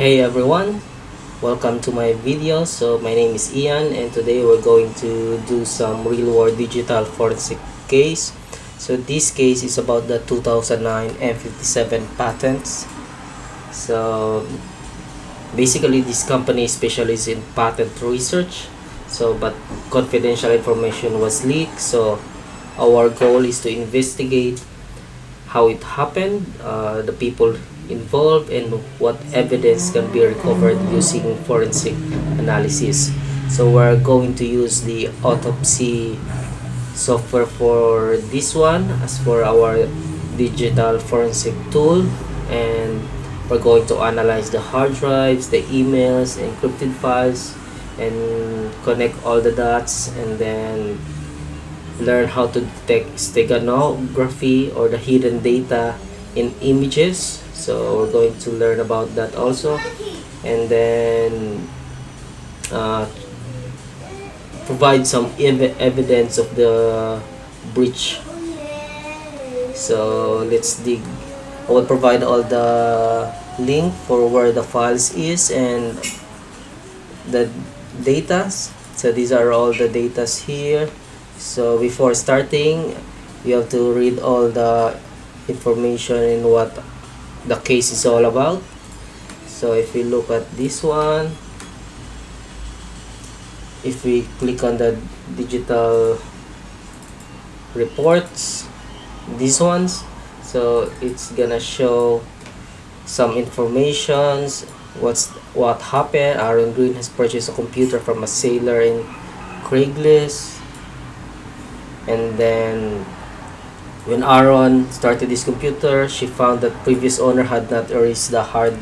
Hey everyone, welcome to my video. So my name is Ian and today we're going to do some real world digital forensic case. So this case is about the 2009 M57 patents. So basically this company specializes in patent research. But confidential information was leaked. So our goal is to investigate how it happened, the people involved, and what evidence can be recovered using forensic analysis. So we're going to use the Autopsy software for this one as for our digital forensic tool, and we're going to analyze the hard drives, the emails, encrypted files, and connect all the dots, and then learn how to detect steganography or the hidden data in images. So we're going to learn about that also, and then uh, provide some evidence of the breach. So let's dig. I will provide all the link for where the files is and the datas. So these are all the datas here. So before starting, you have to read all the information in what the case is all about. So if we look at this one, if we click on the digital reports, these ones, so it's gonna show some informations. What happened? Aaron Green has purchased a computer from a sailor in Craigslist. And then when Aaron started this computer, she found that previous owner had not erased the hard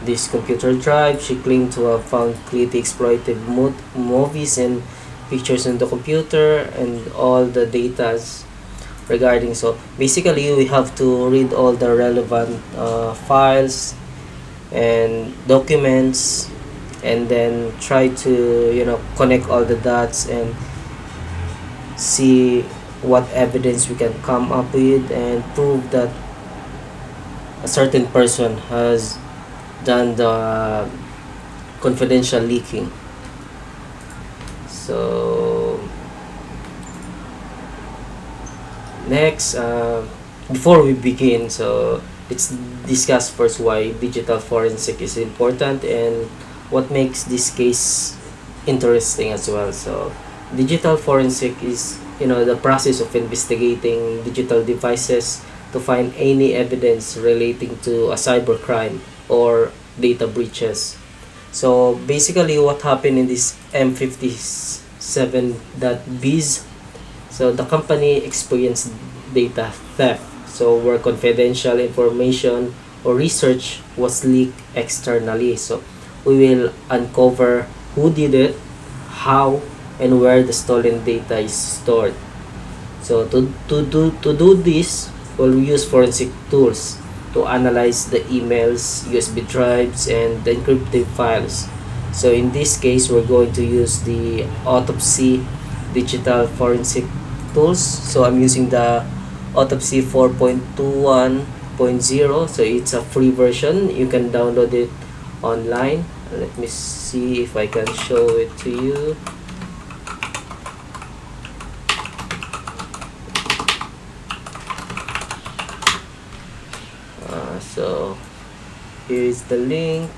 disk computer drive. She claimed to have found clearly exploited movies and pictures on the computer and all the data regarding. So basically we have to read all the relevant files and documents, and then try to connect all the dots and see what evidence we can come up with and prove that a certain person has done the confidential leaking. So next, before we begin, so let's discuss first why digital forensic is important and what makes this case interesting as well. So digital forensic is the process of investigating digital devices to find any evidence relating to a cybercrime or data breaches. So basically what happened in this M57.biz, so the company experienced data theft, so where confidential information or research was leaked externally. So we will uncover who did it, how, and where the stolen data is stored. So to do this, we'll use forensic tools to analyze the emails, USB drives, and the encrypted files. So in this case, we're going to use the Autopsy digital forensic tools. So I'm using the Autopsy 4.21.0. So it's a free version. You can download it online. Let me see if I can show it to you. So here is the link.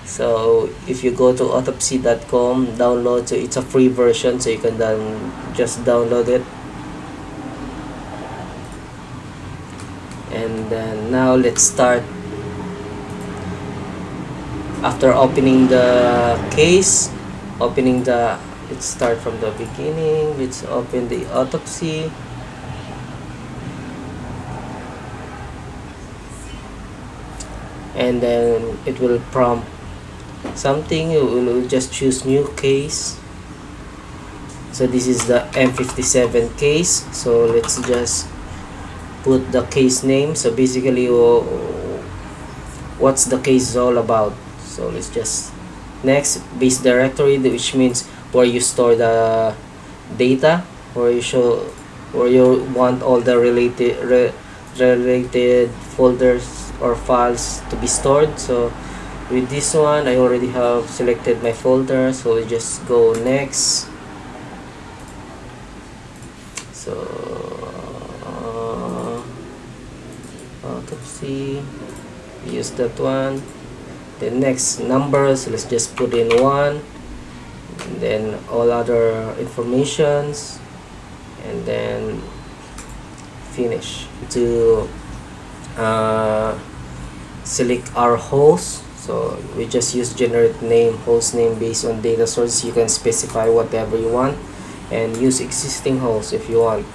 So if you go to autopsy.com, download. So it's a free version, so you can just download it. And then now let's start. After opening the case, let's start from the beginning. Let's open the autopsy. And then it will prompt something. You will just choose new case. So this is the M57 case. So let's just put the case name. So basically what's the case is all about. So let's just next, base directory, which means where you store the data, where you want all the related folders or files to be stored. So with this one, I already have selected my folder, so we just go next. So Autopsy, use that one. The next numbers, let's just put in 1, and then all other informations, and then finish. To select our host, so we just use generate name, host name based on data source. You can specify whatever you want and use existing host if you want.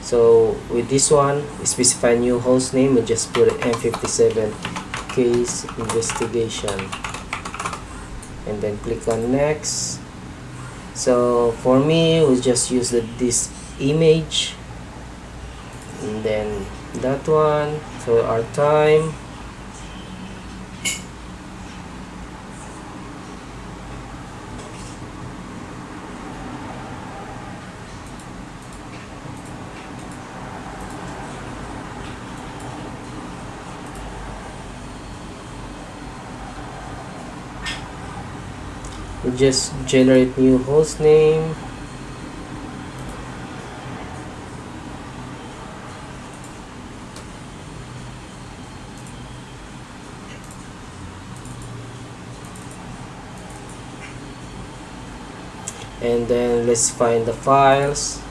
So with this one, we specify new host name, we just put M57 case investigation, and then click on next. So for me, we just use this image, and then that one. So our time, we just generate new host name, and then let's find the files.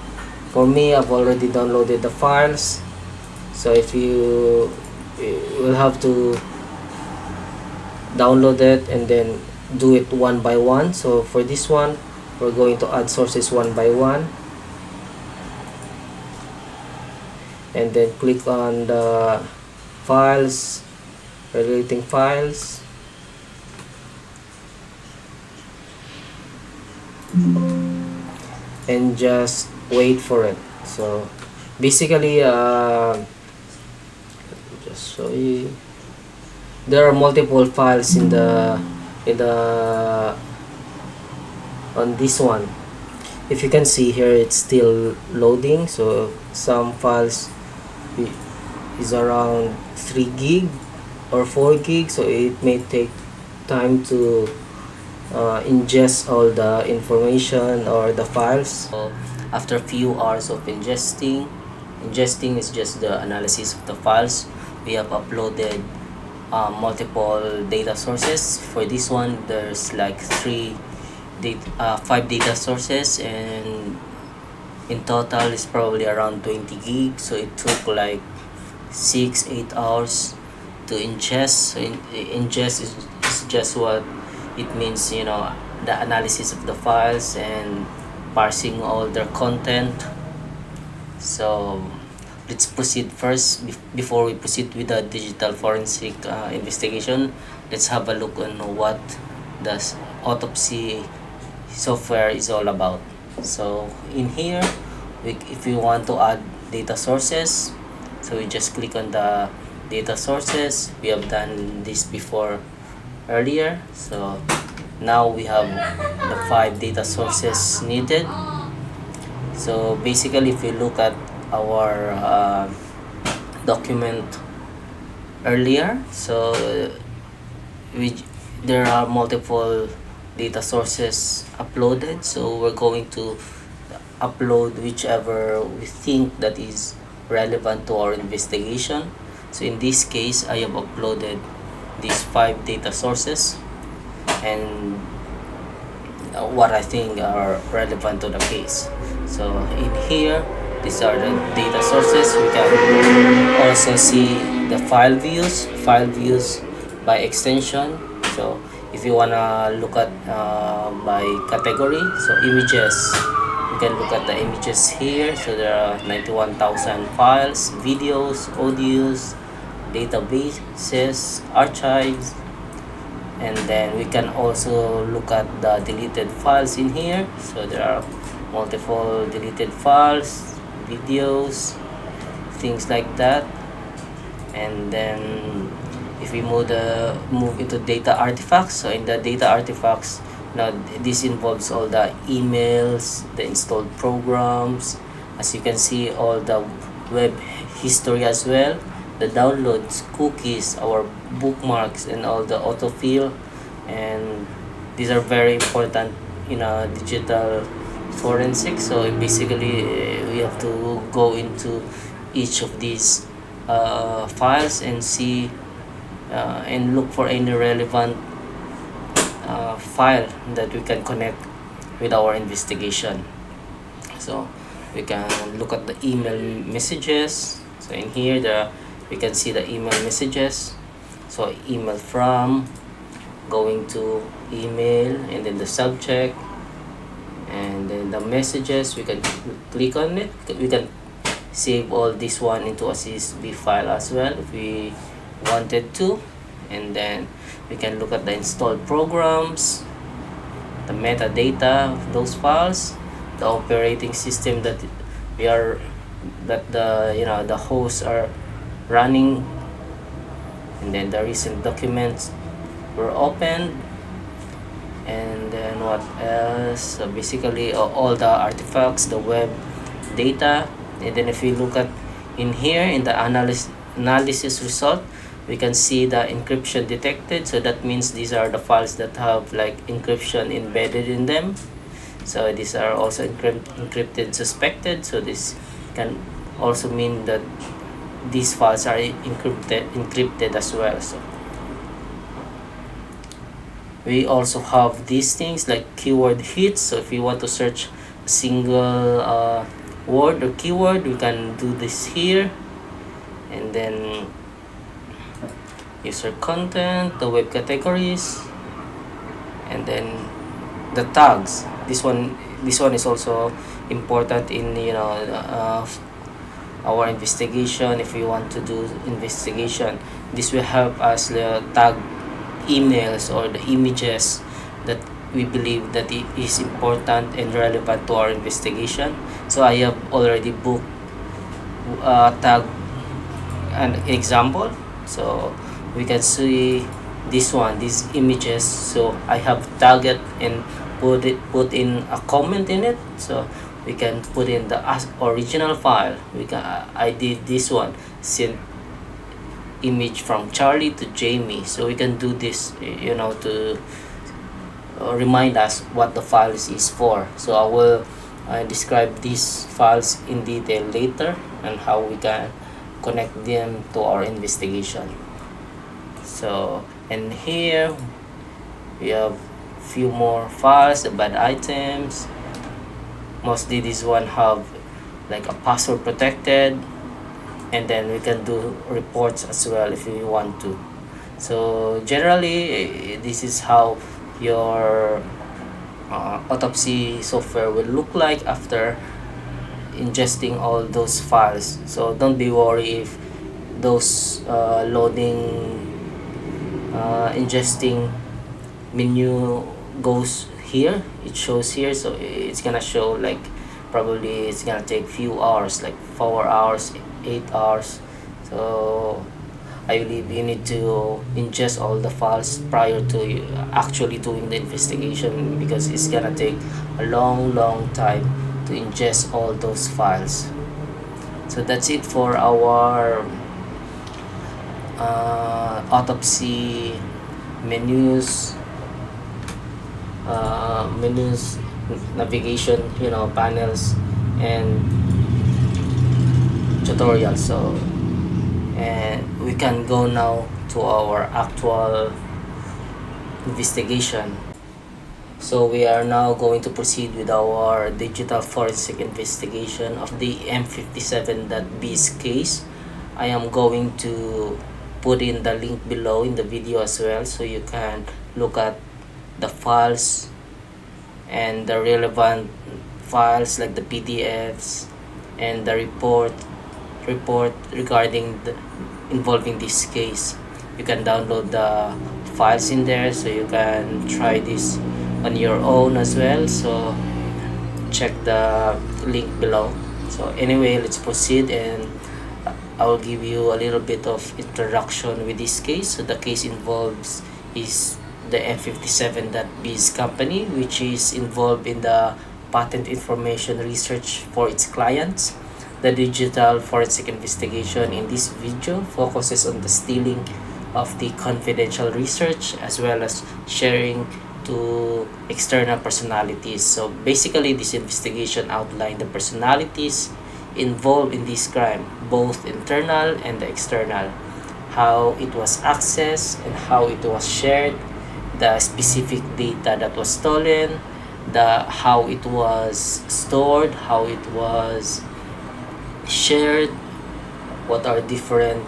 For me, I've already downloaded the files, so if you will have to download it and then do it one by one. So for this one, we're going to add sources one by one, and then click on the files, relating files, and just wait for it. So basically, just show you, there are multiple files in the on this one. If you can see here, it's still loading. So some files is around 3 gig or 4 gig, so it may take time to ingest all the information or the files. So after a few hours of ingesting is just the analysis of the files. We have uploaded multiple data sources. For this one, there's like 5 data sources, and in total it's probably around 20 gigs. So it took like 6-8 hours to ingest. So ingest is just what it means, you know, the analysis of the files and parsing all their content. So let's proceed first. Before we proceed with the digital forensic investigation, let's have a look on what the Autopsy software is all about. So in here, if we want to add data sources, so we just click on the data sources. We have done this before earlier. So now we have the 5 data sources needed. So basically, if we look at our document earlier, so there are multiple data sources uploaded, so we're going to upload whichever we think that is relevant to our investigation. So in this case, I have uploaded these 5 data sources and what I think are relevant to the case. So in here, these are the data sources. We can also see the file views by extension. So if you wanna look at by category, so images, you can look at the images here. So there are 91,000 files, videos, audios, databases, archives, and then we can also look at the deleted files in here. So there are multiple deleted files, videos, things like that. And then if we move into data artifacts, so in the data artifacts, now this involves all the emails, the installed programs, as you can see, all the web history as well, the downloads, cookies, our bookmarks, and all the autofill. And these are very important in a digital forensic. So basically, we have to go into each of these files and see and look for any relevant file that we can connect with our investigation. So we can look at the email messages. So in here we can see the email messages. So email from, going to email, and then the subject, and then the messages. We can click on it. We can save all this one into a CSV file as well if we wanted to. And then we can look at the installed programs, the metadata of those files, the operating system that the hosts are running, and then the recent documents were opened, and then what else. So basically all the artifacts, the web data. And then if we look at in here in the analysis result, we can see the encryption detected. So that means these are the files that have like encryption embedded in them. So these are also encrypted suspected. So this can also mean that these files are encrypted as well. So we also have these things like keyword hits. So if you want to search a single word or keyword, we can do this here. And then user content, the web categories, and then the tags. This one is also important in our investigation. If we want to do investigation, this will help us tag emails or the images that we believe that it is important and relevant to our investigation. So I have already booked tag an example. So we can see these images. So I have tagged it and put in a comment in it. So we can put in the original file. I did this one, send image from Charlie to Jamie. So we can do this to remind us what the files is for. So I will describe these files in detail later and how we can connect them to our investigation. So, and here we have few more files, the bad items. Mostly this one have like a password protected, and then we can do reports as well if we want to. So generally this is how your autopsy software will look like after ingesting all those files. So don't be worried if those loading ingesting menu goes here, it shows here. So it's gonna show like probably it's gonna take few hours, like 4 hours, 8 hours. So I believe you need to ingest all the files prior to actually doing the investigation, because it's gonna take a long time to ingest all those files. So that's it for our autopsy menus, navigation, panels, and tutorials. So and we can go now to our actual investigation. So we are now going to proceed with our digital forensic investigation of the M57.biz case. I am going to put in the link below in the video as well, so you can look at the files and the relevant files like the PDFs and the report regarding involving this case. You can download the files in there, so you can try this on your own as well. So check the link below. So anyway, let's proceed, and I will give you a little bit of introduction with this case. So the case involves is the M57.biz company, which is involved in the patent information research for its clients. The digital forensic investigation in this video focuses on the stealing of the confidential research as well as sharing to external personalities. So basically, this investigation outlined the personalities involved in this crime, both internal and the external, how it was accessed and how it was shared, the specific data that was stolen, the how it was stored, how it was shared, what are different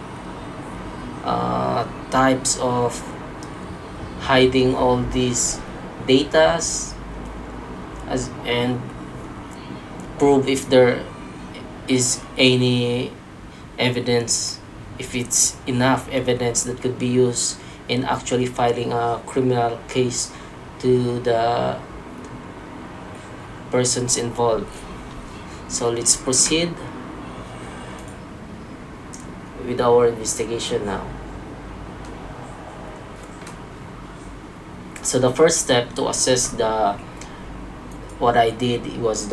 types of hiding all these datas, and prove if there is any evidence, if it's enough evidence that could be used in actually filing a criminal case to the persons involved. So let's proceed with our investigation now. So the first step to assess what I did was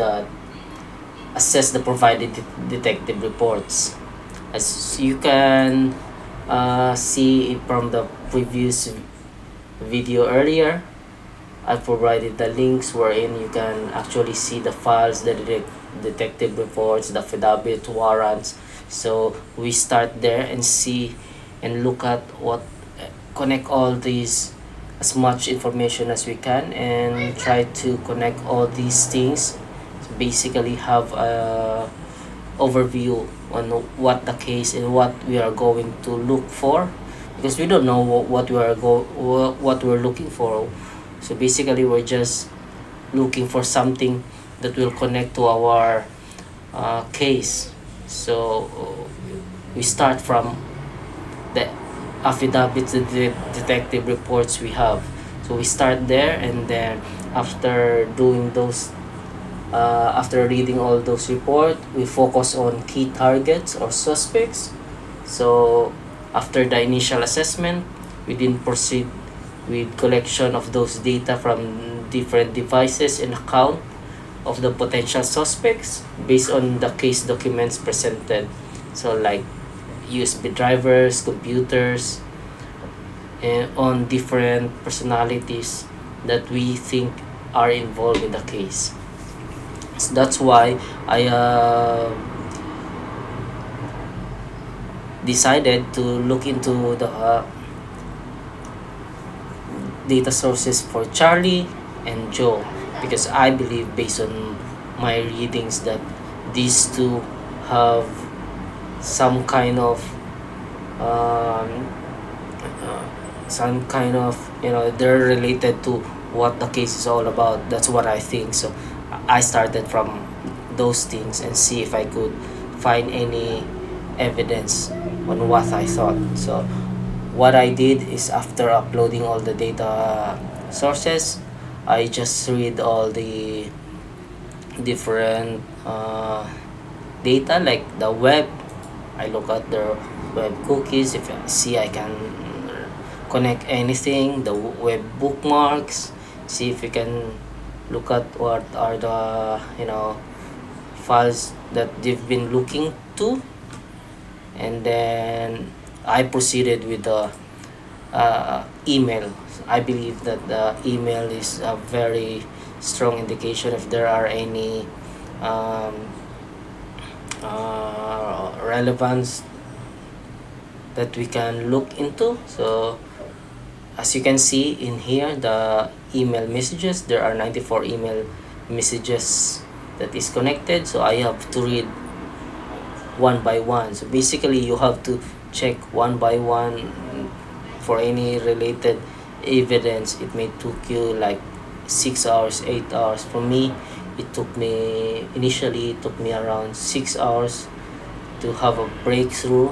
assess the provided detective reports. As you can see from the previous video earlier, I provided the links wherein you can actually see the files, the detective reports, the affidavit, warrants. So we start there and see and look at connect all these, as much information as we can, and try to connect all these things to basically have a overview on what the case and what we are going to look for, because we don't know what we're looking for. So basically we're just looking for something that will connect to our case. So we start from the affidavits, the detective reports we have. So we start there, and then after doing those, after reading all those reports, we focus on key targets or suspects. So after the initial assessment, we then proceed with collection of those data from different devices and account of the potential suspects based on the case documents presented. So like USB drivers, computers, and on different personalities that we think are involved in the case. So that's why I decided to look into the data sources for Charlie and Joe, because I believe, based on my readings, that these two have some kind of they're related to what the case is all about. That's what I think. So I started from those things and see if I could find any evidence on what I thought. So what I did is, after uploading all the data sources, I just read all the different data, like the web. I look at the web cookies, if I see I can connect anything, the web bookmarks, see if we can look at what are the files that they've been looking to. And then I proceeded with the email. I believe that the email is a very strong indication if there are any relevance that we can look into. So as you can see in here, the email messages, there are 94 email messages that is connected. So I have to read one by one. So basically you have to check one by one for any related evidence. It may took you like 6 hours, 8 hours. For me, initially it took me around 6 hours to have a breakthrough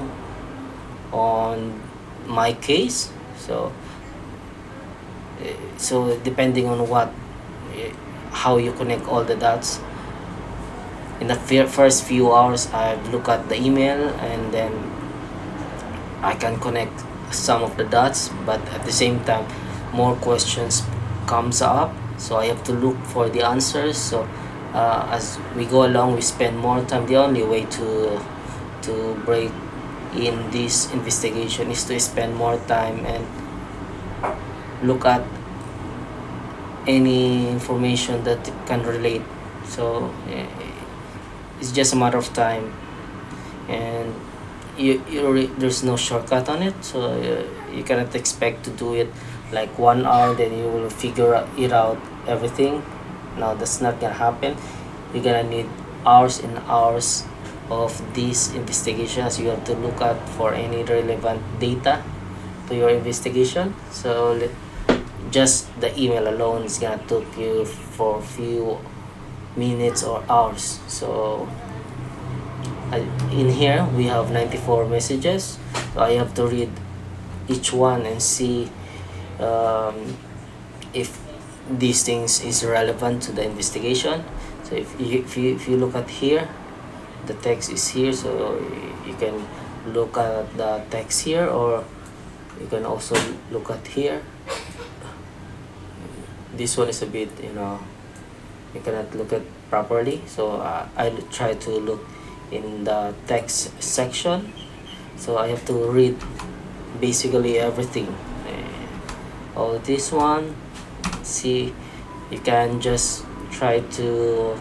on my case. So depending on how you connect all the dots. In the first few hours, I look at the email and then I can connect some of the dots, but at the same time more questions comes up, so I have to look for the answers. So as we go along, we spend more time. The only way to break in this investigation is to spend more time and look at any information that can relate. So it's just a matter of time, and there's no shortcut on it. So you cannot expect to do it like 1 hour, then you will figure it out everything. No, that's not gonna happen. You're gonna need hours and hours of these investigations. You have to look at for any relevant data to your investigation. So just the email alone is gonna take you for a few minutes or hours. So in here we have 94 messages. So I have to read each one and see if these things is relevant to the investigation. So if you look at here, the text is here, so you can look at the text here, or you can also look at here. This one is a bit, you cannot look at properly, so I try to look in the text section. So I have to read basically everything. All this one, see, you can just try to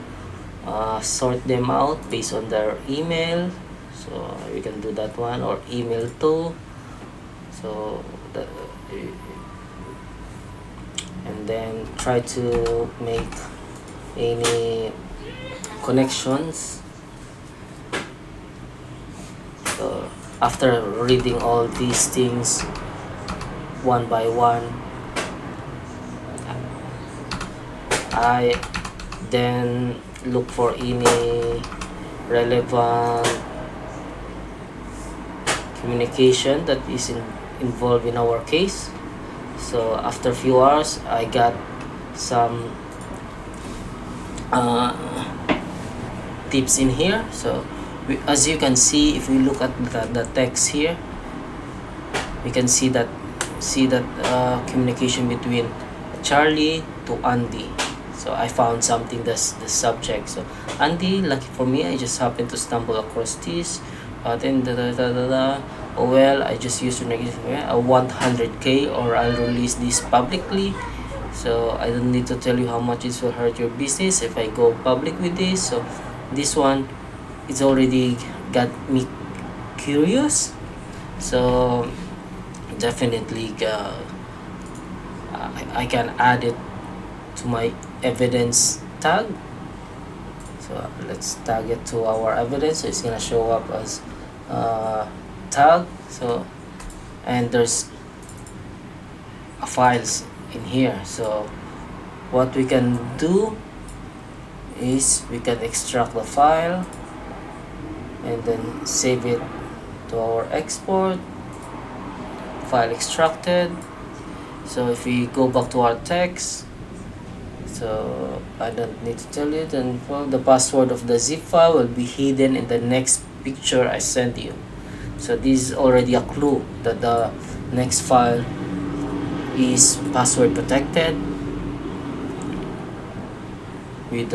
sort them out based on their email. So you can do that one, or email too. So and then try to make any connections. So after reading all these things one by one, I then look for any relevant communication that is involved in our case. So after a few hours, I got some tips in here. So as you can see, if we look at the text here, we can see that communication between Charlie to Andy. So I found something that's the subject. So Andy, lucky for me, I just happened to stumble across this. Then oh well, I just used to negative. I want 100k, or I'll release this publicly. So I don't need to tell you how much this will hurt your business if I go public with this. So this one, it's already got me curious. So definitely I can add it to my evidence tag. So let's tag it to our evidence. So it's gonna show up as tag. So and there's files in here. So what we can do is we can extract the file and then save it to our export. File extracted. So if we go back to our text, so I don't need to tell you, then the password of the zip file will be hidden in the next picture I send you. So this is already a clue that the next file is password protected with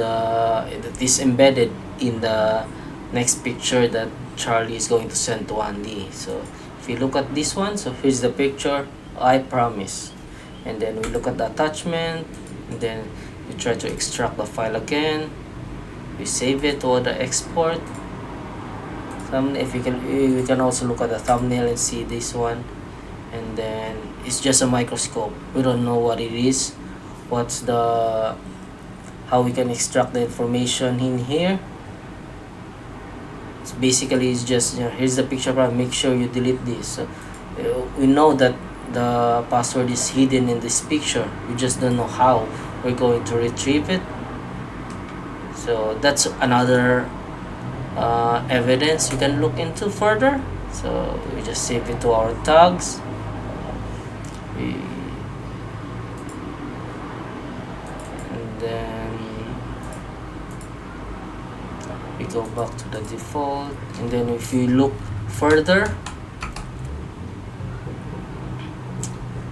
this embedded in the next picture that Charlie is going to send to Andy. So if you look at this one, so here's the picture, I promise. And then we look at the attachment, and then we try to extract the file again. We save it to the export. If you can, we can also look at the thumbnail and see this one. And then it's just a microscope. We don't know what it is. How we can extract the information in here. It's basically, it's just, here's the picture. Make sure you delete this. So we know that the password is hidden in this picture. We just don't know how we're going to retrieve it. So that's another evidence you can look into further. So we just save it to our tags. And then we go back to the default, and then if we look further,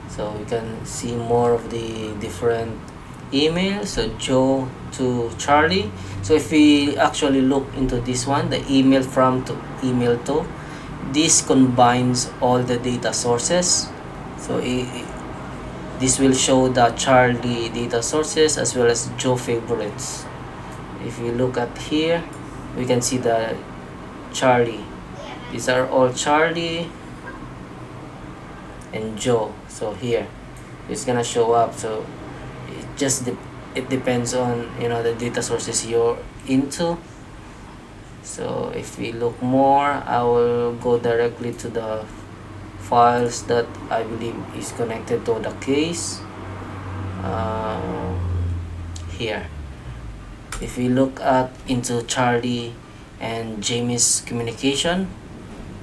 so we can see more of the different email, so Joe to Charlie. So if we actually look into this one, the email from to email to, this combines all the data sources. So this will show the Charlie data sources as well as Joe favorites. If we look at here, we can see the Charlie. These are all Charlie and Joe. So here it's gonna show up. So it depends on, you know, the data sources you're into. So if we look more, I will go directly to the files that I believe is connected to the case. Here, if we look at into Charlie and Jamie's communication,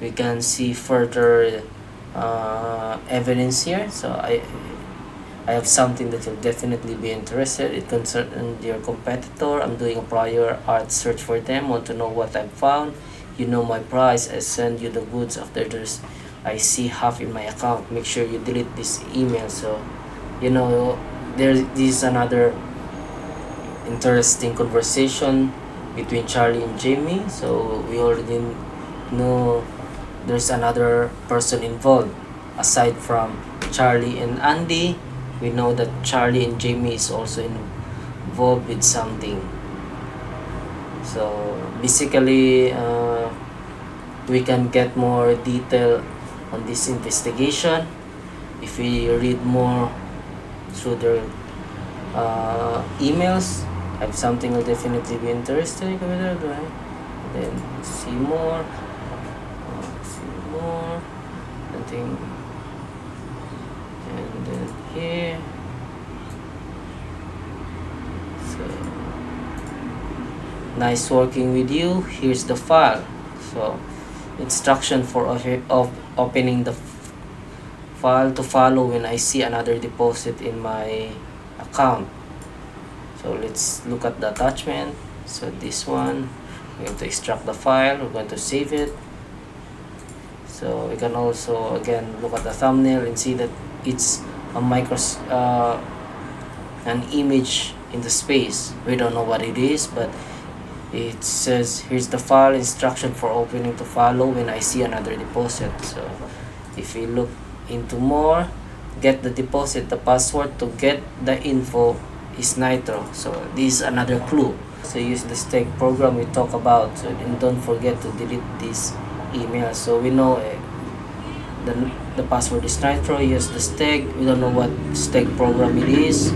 we can see further evidence here. So I have something that you'll definitely be interested. It concerns your competitor. I'm doing a prior art search for them. Want to know what I've found? You know my price. I send you the goods after I see half in my account. Make sure you delete this email. So, you know, this is another interesting conversation between Charlie and Jamie. So we already know there's another person involved aside from Charlie and Andy. We know that Charlie and Jamie is also involved with something. So basically, we can get more detail on this investigation if we read more through their emails. I have something will definitely be interesting. Then see more. Nothing. And then here. So nice working with you. Here's the file. So instruction for opening the file to follow when I see another deposit in my account. So let's look at the attachment. So this one, we're going to extract the file, we're going to save it. So we can also again look at the thumbnail and see that it's a an image in the space. We don't know what it is, but it says here's the file instruction for opening to follow when I see another deposit. So if we look into more, get the deposit, the password to get the info is Nitro. So this is another clue. So use the stake program we talk about. So and don't forget to delete this email. So we know the password is Nitro. Use the stake. We don't know what stake program it is,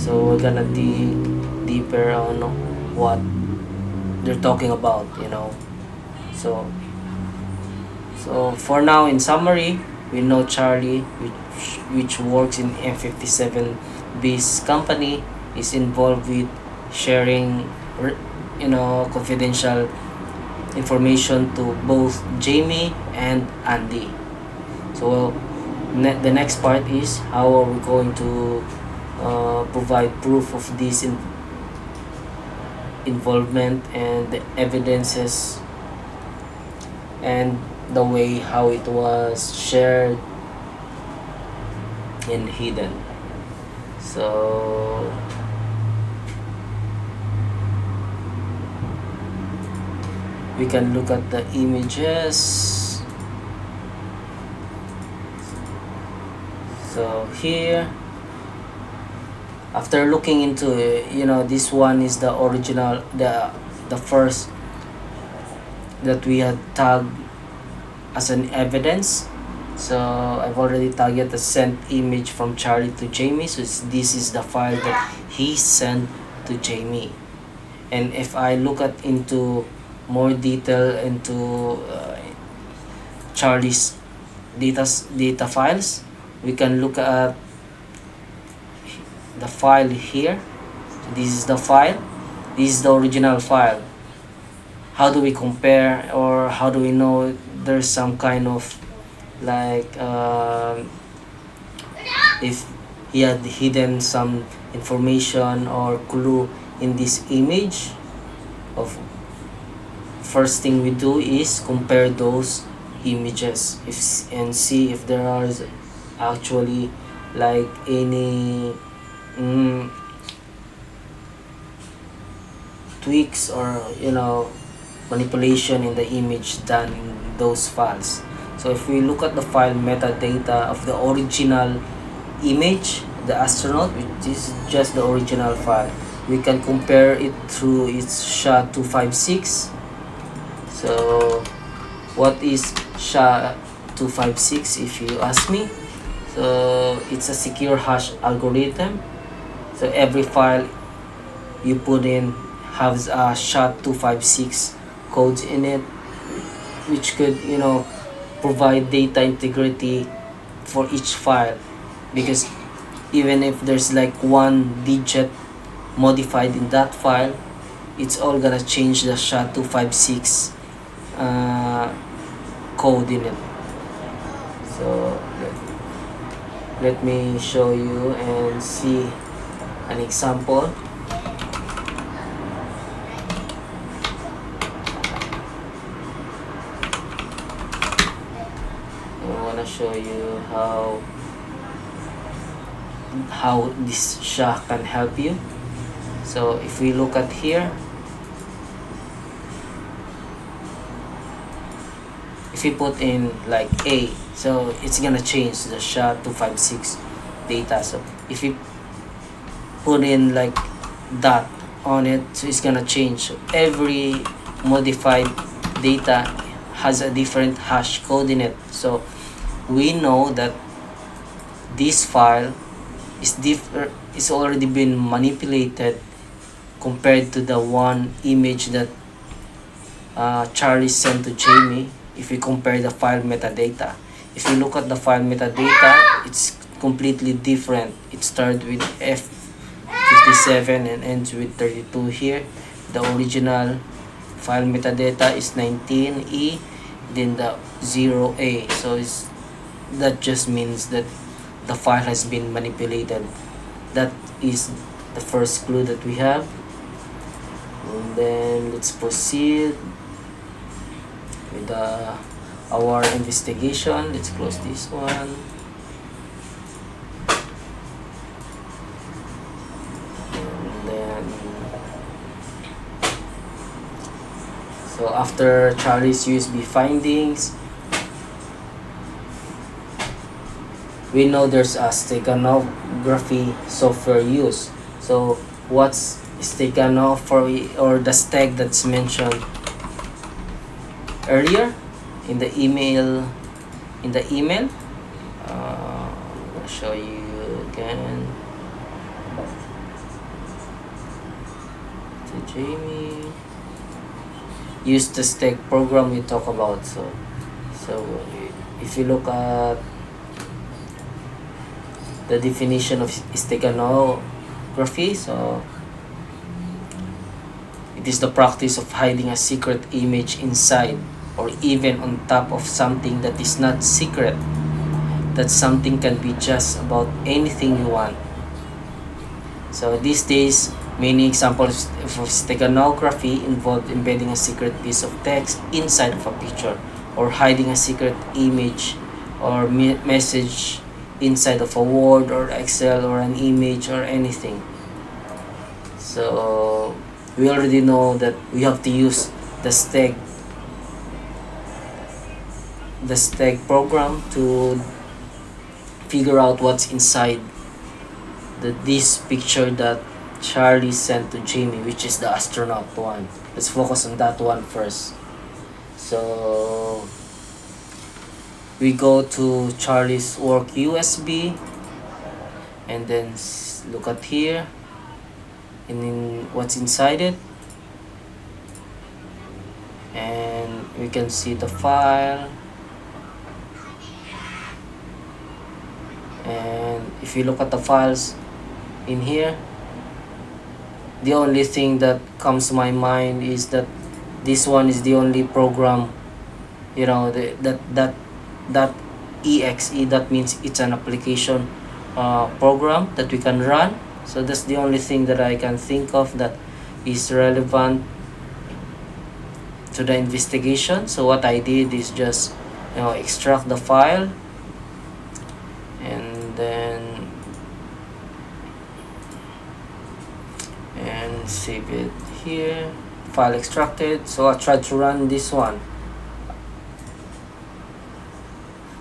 so we're gonna dig deeper on what they're talking about, you know. So for now, in summary, we know Charlie, which works in M57B's company, is involved with sharing, you know, confidential information to both Jamie and Andy. So the next part is how are we going to provide proof of this involvement and the evidences and the way how it was shared and hidden. So we can look at the images. So here, after looking into it, you know, this one is the original, the first that we had tagged as an evidence. So I've already tagged the sent image from Charlie to Jamie. So this is the file that he sent to Jamie. And if I look at into more detail into Charlie's data files, we can look at the file here. This is the file. This is the original file. How do we compare, or how do we know there's some kind of like if he had hidden some information or clue in this image? Of first thing we do is compare those images and see if there are actually like any tweaks or manipulation in the image done in those files. So if we look at the file metadata of the original image, the astronaut, which is just the original file, we can compare it through its SHA-256. So what is SHA-256 if you ask me? So it's a secure hash algorithm. So every file you put in has a SHA-256 codes in it, which could provide data integrity for each file, because even if there's like one digit modified in that file, it's all gonna change the SHA-256 code in it. So let me show you and see an example. I want to show you how this SHA can help you. So if we look at here, if you put in like A, so it's gonna change the SHA-256 data. So if you put in like dot on it, so it's gonna change. So every modified data has a different hash code in it. So we know that this file is already been manipulated compared to the one image that Charlie sent to Jamie. If we compare the file metadata, if you look at the file metadata, it's completely different. It starts with F57 and ends with 32 here. The original file metadata is 19E, then the 0A. So that just means that the file has been manipulated. That is the first clue that we have. And then let's proceed with our investigation. Let's close this one. And then, so after Charlie's USB findings, we know there's a steganography software used. So what's steganography, or the steg that's mentioned earlier in the email? I'll show you again to Jamie. Use the steg program we talk about. So if you look at the definition of steganography, so it is the practice of hiding a secret image inside or even on top of something that is not secret. That something can be just about anything you want. So these days, many examples of steganography involve embedding a secret piece of text inside of a picture, or hiding a secret image or message inside of a Word or Excel or an image or anything. So we already know that we have to use the steg program to figure out what's inside this picture that Charlie sent to Jamie, which is the astronaut one. Let's focus on that one first. So we go to Charlie's work USB and then look at here and then what's inside it, and we can see the file. And if you look at the files in here, the only thing that comes to my mind is that this one is the only program, that exe, that means it's an application program that we can run. So that's the only thing that I can think of that is relevant to the investigation. So what I did is just extract the file and then save it here, file extracted. So I tried to run this one.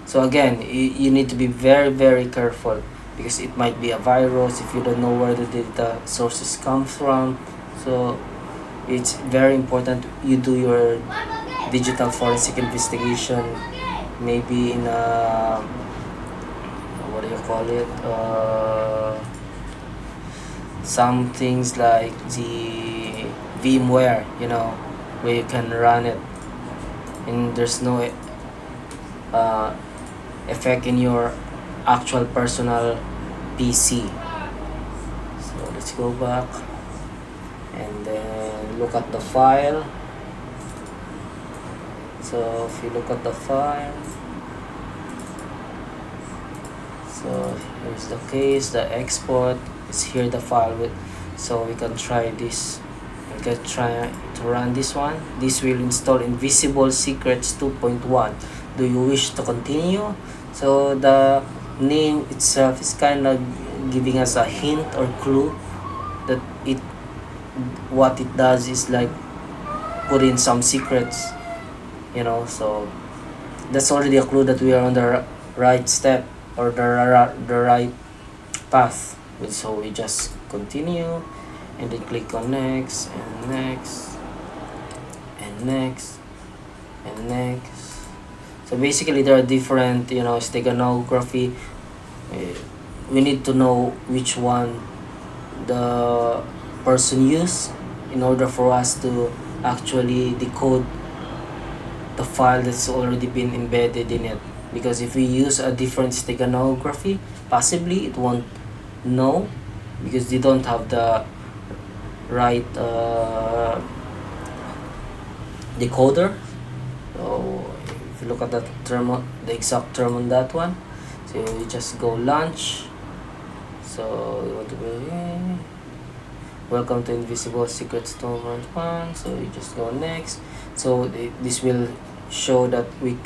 So again, you need to be very careful, because it might be a virus if you don't know where the data sources come from. So it's very important you do your digital forensic investigation, maybe in a, what do you call it, some things like the VMware, where you can run it and there's no effect in your actual personal PC. So let's go back and then look at the file. So if you look at the file, so here's the case, the export is here, the file with, so we can try this. We can try to run this one. This will install Invisible Secrets 2.1. Do you wish to continue? So the name itself is kind of giving us a hint or clue that what it does is like put in some secrets, so that's already a clue that we are on the right step, or the right path. So we just continue and then click on next and next and next and next. So basically there are different, steganography. We need to know which one the person used in order for us to actually decode the file that's already been embedded in it. Because if we use a different steganography, possibly it won't know, because they don't have the right decoder. So if you look at that term, the exact term on that one, so you just go launch. So you want to go welcome to Invisible Secrets 2.1. So you just go next. So this will show that we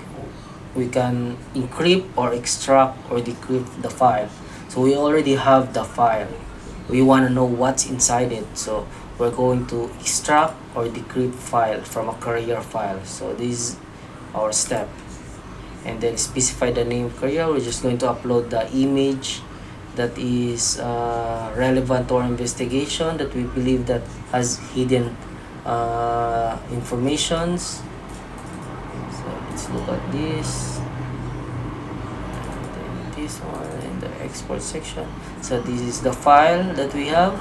can encrypt or extract or decrypt the file. So we already have the file. We want to know what's inside it. So we're going to extract or decrypt file from a carrier file. So this is our step. And then specify the name carrier. We're just going to upload the image that is relevant to our investigation, that we believe that has hidden informations. So let's look at this. And then this one in the export section. So this is the file that we have,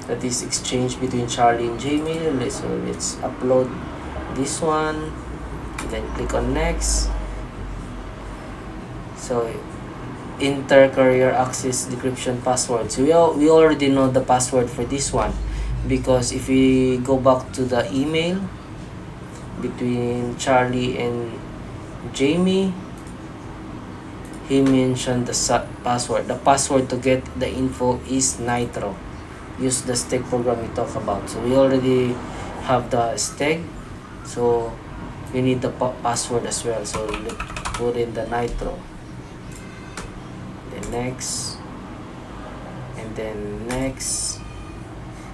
that is exchanged between Charlie and Jamie. So let's upload this one and then click on next. So enter carrier access decryption password. So we already know the password for this one, because if we go back to the email between Charlie and Jamie, he mentioned the password. The password to get the info is Nitro. Use the steg program we talked about. So we already have the steg, so we need the password as well. So put in the Nitro, then next, and then next.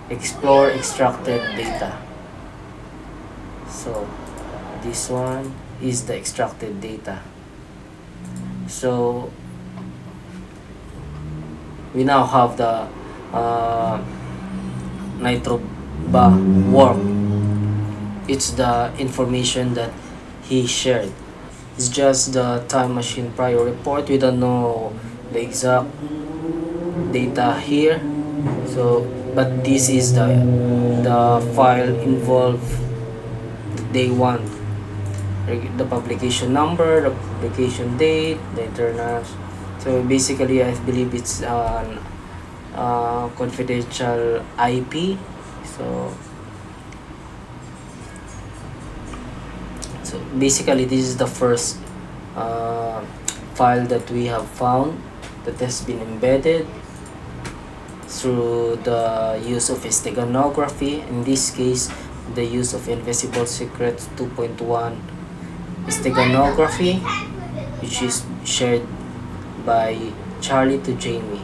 Explore extracted data. So this one is the extracted data. So we now have the Nitro bar work. It's the information that he shared. It's just the time machine prior report. We don't know the exact data here. So but this is the file involved that they want. The publication number, the publication date, the internal. So basically I believe it's an confidential IP. So basically this is the first file that we have found that has been embedded through the use of steganography. In this case, the use of Invisible Secrets 2.1 steganography, which is shared by Charlie to Jamie.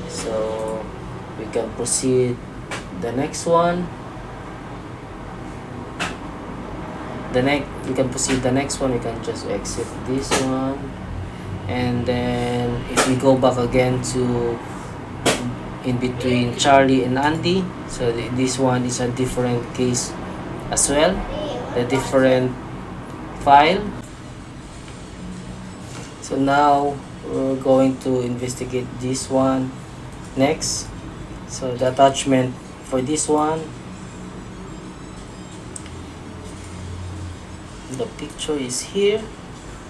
So we can proceed the next one, we can proceed the next one. We can just exit this one, and then if we go back again to in between Charlie and Andy, so this one is a different case as well, the different file. So now we're going to investigate this one next. So the attachment for this one, the picture is here.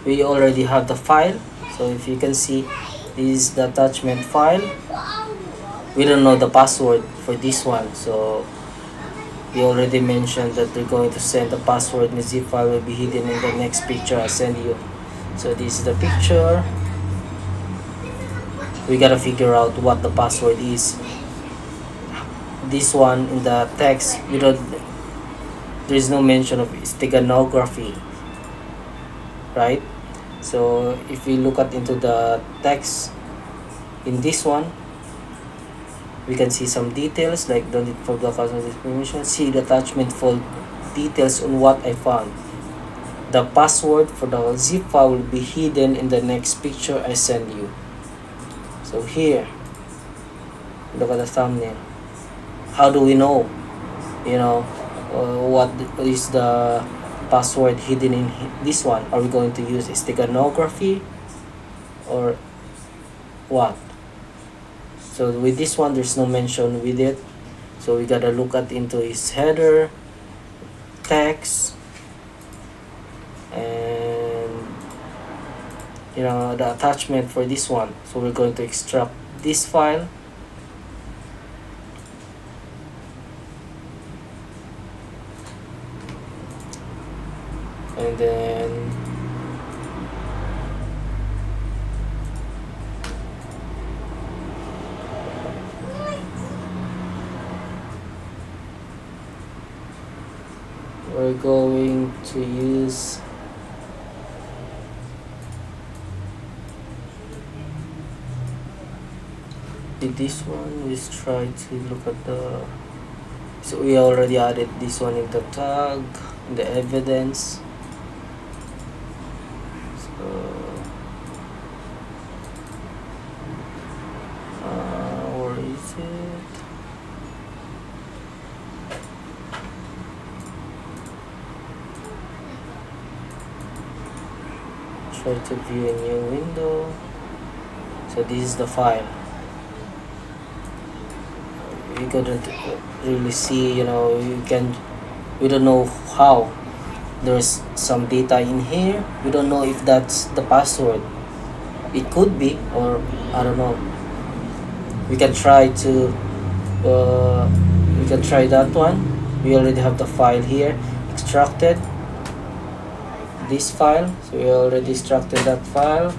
We already have the file, so if you can see, this is the attachment file. We don't know the password for this one, so we already mentioned that they're going to send the password, and the zip file will be hidden in the next picture I send you. So this is the picture. We gotta figure out what the password is. This one in the text, there's no mention of steganography, right? So if we look at into the text in this one, we can see some details like don't need for the customer information. See the attachment for details on what I found. The password for the zip file will be hidden in the next picture I send you. So here, look at the thumbnail. How do we know, what is the password hidden in this one? Are we going to use steganography or what? So with this one, there's no mention with it, so we gotta look at into his header, text, and the attachment for this one. So we're going to extract this file, and then we're going to use this one. Let's try to look at so we already added this one in the tag, in the evidence. So where is it? Try to view a new window. So this is the file. We couldn't really see, we don't know how. There's some data in here. We don't know if that's the password. It could be, or I don't know. We can try that one. We already have the file here extracted, this file. So we already extracted that file.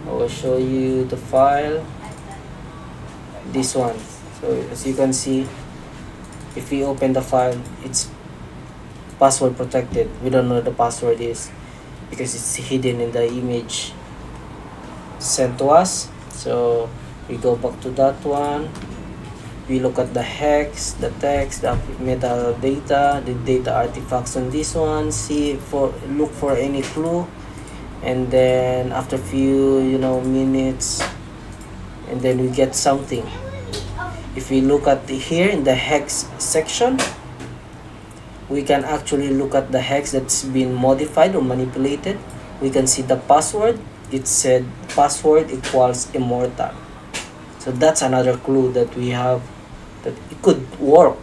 I will show you the file, this one. So as you can see, if we open the file, it's password protected. We don't know what the password is because it's hidden in the image sent to us. So we go back to that one. We look at the hex, the text, the metadata, the data artifacts on this one. Look for any clue, and then after a few minutes, and then we get something. If we look at here in the hex section, we can actually look at the hex that's been modified or manipulated. We can see the password. It said password equals immortal. So that's another clue that we have, that it could work,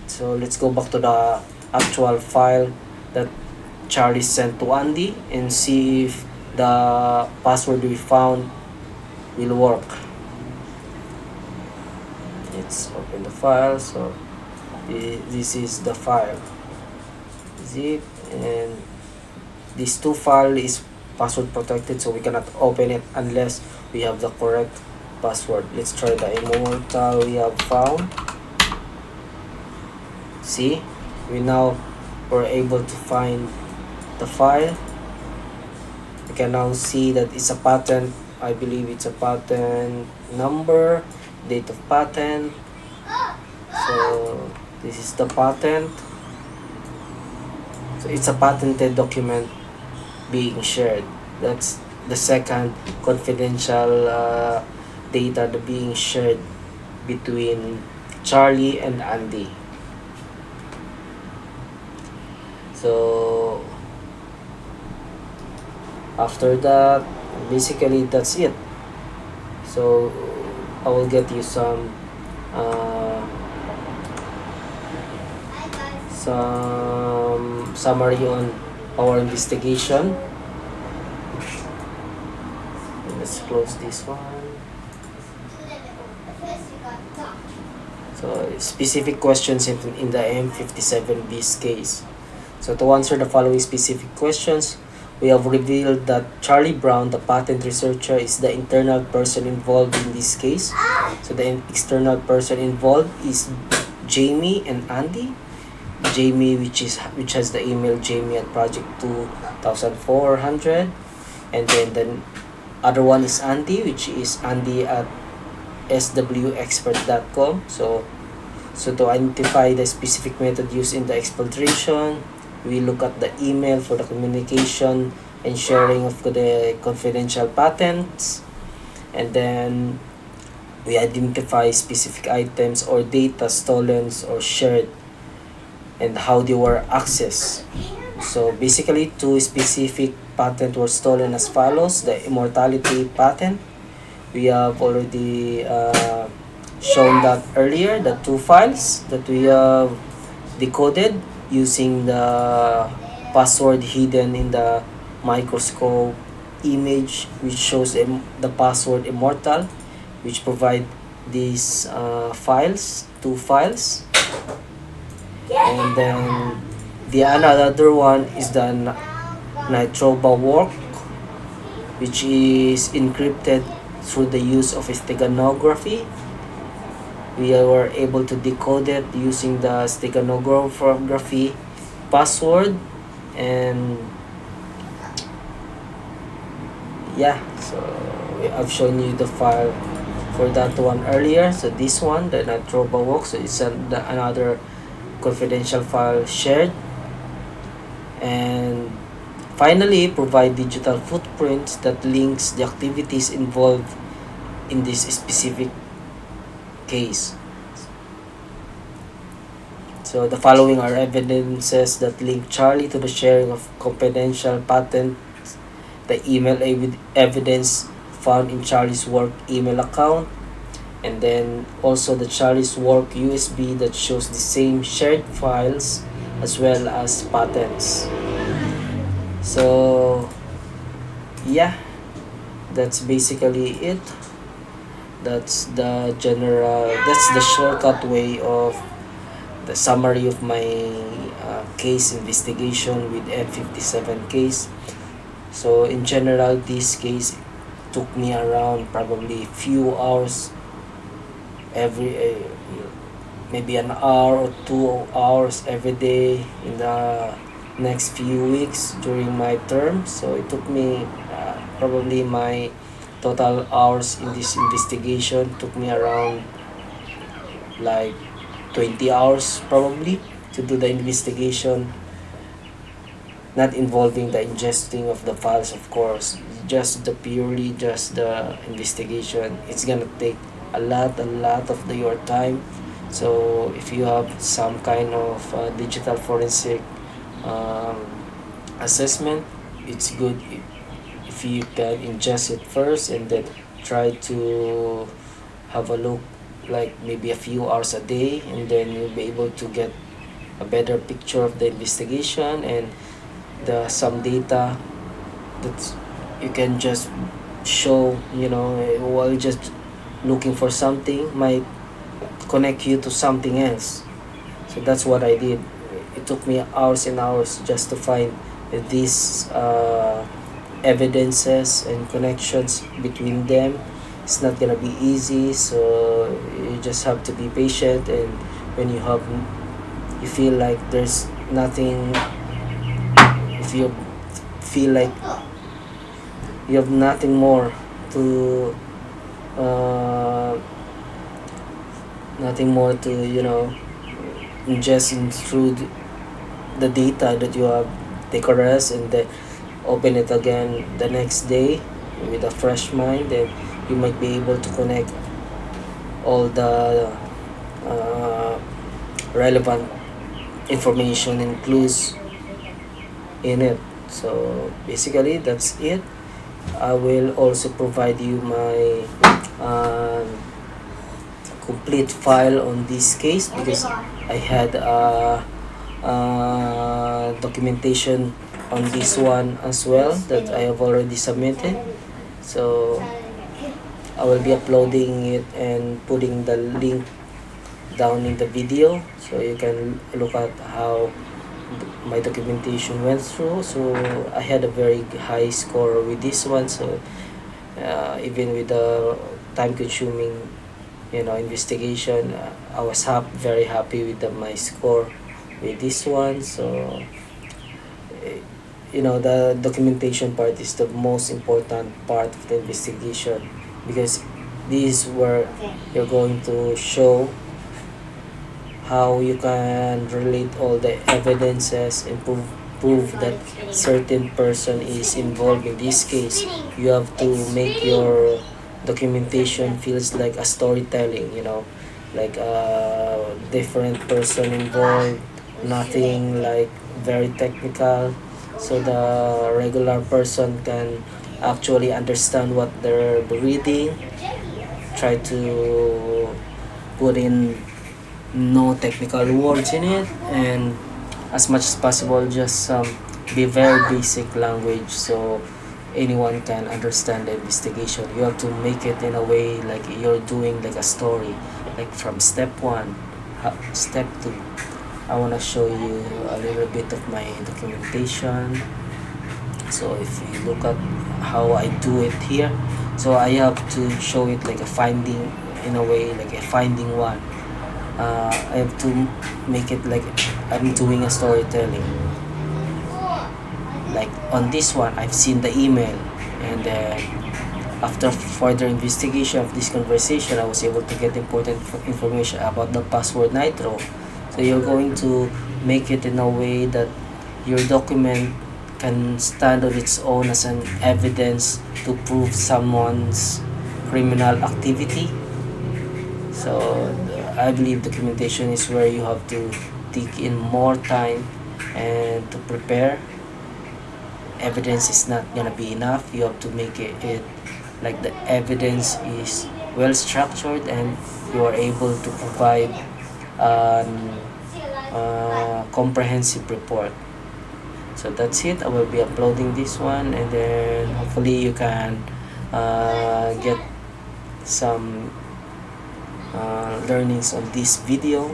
So let's go back to the actual file that Charlie sent to Andy and see if the password we found will work. Let's open the file. So this is the file, zip, and this file is password protected, so we cannot open it unless we have the correct password. Let's try the immortal we have found. See, we now were able to find the file. You can now see that it's a patent. I believe it's a patent number, date of patent, So this is the patent. So it's a patented document being shared. That's the second confidential data that being shared between Charlie and Andy. So after that, basically that's it. So I will get you some summary on our investigation. Let's close this one. So specific questions in the M57B's case. So to answer the following specific questions, we have revealed that Charlie Brown, the patent researcher, is the internal person involved in this case. So the external person involved is Jamie and Andy. Jamie, which has the email Jamie at project2400, and then the other one is Andy, which is Andy at swexpert.com. So to identify the specific method used in the exfiltration, we look at the email for the communication and sharing of the confidential patents, and then we identify specific items or data stolen or shared and how they were accessed. So basically, two specific patents were stolen as follows. The immortality patent, we have already shown that earlier, the two files that we have decoded using the password hidden in the microscope image, which shows the password immortal, which provide these two files. And then the another one is the nitroba work, which is encrypted through the use of steganography. We were able to decode it using the steganography password, and yeah, so I've shown you the file for that one earlier. So this one, the nitroba work, so it's another confidential file shared. And finally, provide digital footprints that links the activities involved in this specific case. So the following are evidences that link Charlie to the sharing of confidential patents. The email evidence found in Charlie's work email account, and then also the Charlie's work USB that shows the same shared files as well as patents. So yeah, that's basically it. That's the shortcut way of the summary of my case investigation with M57 case. So in general, this case took me around probably few hours, maybe an hour or 2 hours every day in the next few weeks during my term. So it took me probably my total hours in this investigation took me around like 20 hours probably to do the investigation, not involving the ingesting of the files, of course, just the investigation. It's gonna take a lot of your time. So if you have some kind of digital forensic assessment, it's good if you can ingest it first and then try to have a look like maybe a few hours a day, and then you'll be able to get a better picture of the investigation and some data that you can just show, while just looking for something might connect you to something else. So that's what I did. It took me hours and hours just to find these evidences and connections between them. It's not gonna be easy, so you just have to be patient, and when you feel like there's nothing, if you feel like you have nothing more to nothing more to, ingest through the data that you have take a rest and then open it again the next day with a fresh mind, and you might be able to connect all the uh, relevant information and clues in it. So basically that's it. I will also provide you my complete file on this case, because I had documentation on this one as well that I have already submitted. So I will be uploading it and putting the link down in the video so you can look at how my documentation went through. So I had a very high score with this one, so even with the time consuming investigation, I was very happy with my score with this one. So the documentation part is the most important part of the investigation, because this is where you're going to show how you can relate all the evidences and prove that certain person is involved in this case. You have to make your documentation feels like a storytelling, like a different person involved, nothing like very technical, so the regular person can actually understand what they're reading. Try to put in no technical words in it, and as much as possible just be very basic language so anyone can understand the investigation. You have to make it in a way like you're doing like a story, like from step 1, step 2. I want to show you a little bit of my documentation. So if you look at how I do it here, so I have to show it like a finding, in a way like a finding 1. I have to make it like I'm doing a storytelling. Like on this one, I've seen the email, and then after further investigation of this conversation, I was able to get important information about the password Nitro. So you're going to make it in a way that your document can stand on its own as an evidence to prove someone's criminal activity. So I believe documentation is where you have to take in more time and to prepare. Evidence is not gonna be enough. You have to make it like the evidence is well structured and you are able to provide comprehensive report. So that's it. I will be uploading this one, and then hopefully you can get some learnings on this video.